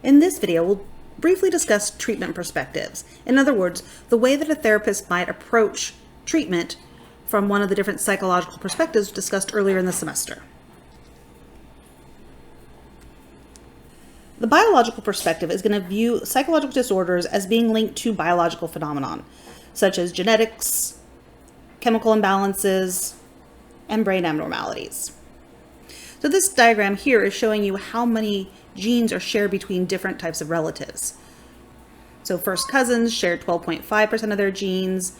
In this video, we'll briefly discuss treatment perspectives. In other words, the way that a therapist might approach treatment from one of the different psychological perspectives discussed earlier in the semester. The biological perspective is going to view psychological disorders as being linked to biological phenomenon, such as genetics, chemical imbalances, and brain abnormalities. So this diagram here is showing you how many genes are shared between different types of relatives. So first cousins share 12.5% of their genes,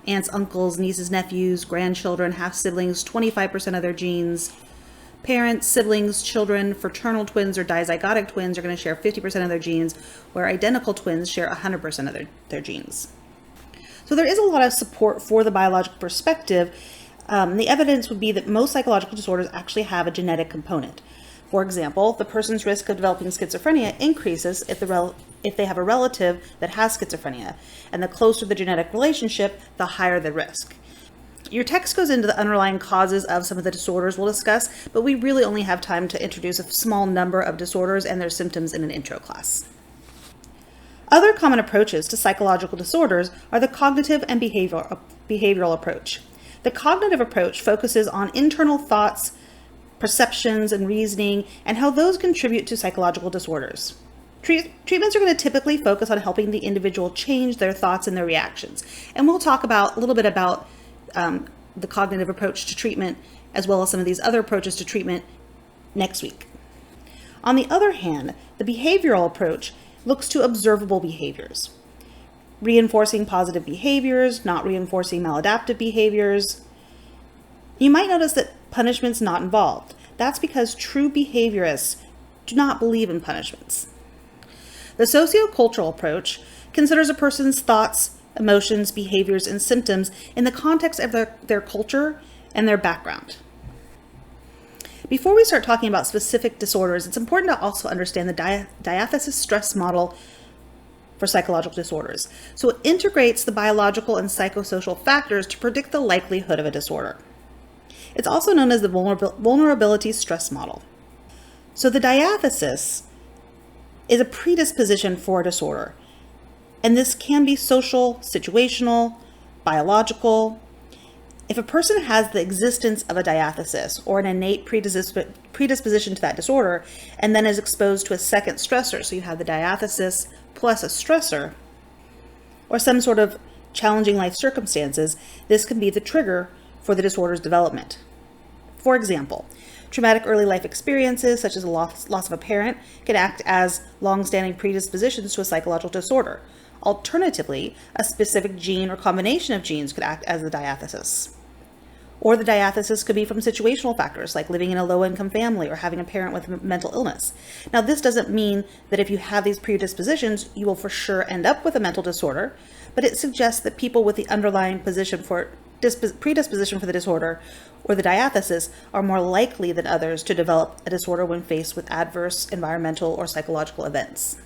aunts, uncles, nieces, nephews, grandchildren, half-siblings, 25% of their genes. Parents, siblings, children, fraternal twins, or dizygotic twins are going to share 50% of their genes, where identical twins share 100% of their genes. So there is a lot of support for the biological perspective. The evidence would be that most psychological disorders actually have a genetic component. For example, the person's risk of developing schizophrenia increases if they have a relative that has schizophrenia, and the closer the genetic relationship, the higher the risk. Your text goes into the underlying causes of some of the disorders we'll discuss, but we really only have time to introduce a small number of disorders and their symptoms in an intro class. Other common approaches to psychological disorders are the cognitive and behavioral approach. The cognitive approach focuses on internal thoughts, perceptions, and reasoning, and how those contribute to psychological disorders. Treatments are going to typically focus on helping the individual change their thoughts and their reactions. And we'll talk a little bit about the cognitive approach to treatment, as well as some of these other approaches to treatment next week. On the other hand, the behavioral approach looks to observable behaviors, reinforcing positive behaviors, not reinforcing maladaptive behaviors. You might notice that punishment's not involved. That's because true behaviorists do not believe in punishments. The sociocultural approach considers a person's thoughts, emotions, behaviors, and symptoms in the context of their culture and their background. Before we start talking about specific disorders, it's important to also understand the DIATHESIS-STRESS model for psychological disorders. So it integrates the biological and psychosocial factors to predict the likelihood of a disorder. It's also known as the vulnerability stress model. So the diathesis is a predisposition for a disorder. And this can be social, situational, biological. If a person has the existence of a diathesis or an innate predisposition to that disorder, and then is exposed to a second stressor, so you have the diathesis plus a stressor, or some sort of challenging life circumstances, this can be the trigger for the disorder's development. For example, traumatic early life experiences, such as the loss of a parent, can act as long-standing predispositions to a psychological disorder. Alternatively, a specific gene or combination of genes could act as the diathesis. Or the diathesis could be from situational factors, like living in a low-income family or having a parent with mental illness. Now, this doesn't mean that if you have these predispositions, you will for sure end up with a mental disorder, but it suggests that people with the underlying predisposition for the disorder or the diathesis are more likely than others to develop a disorder when faced with adverse environmental or psychological events.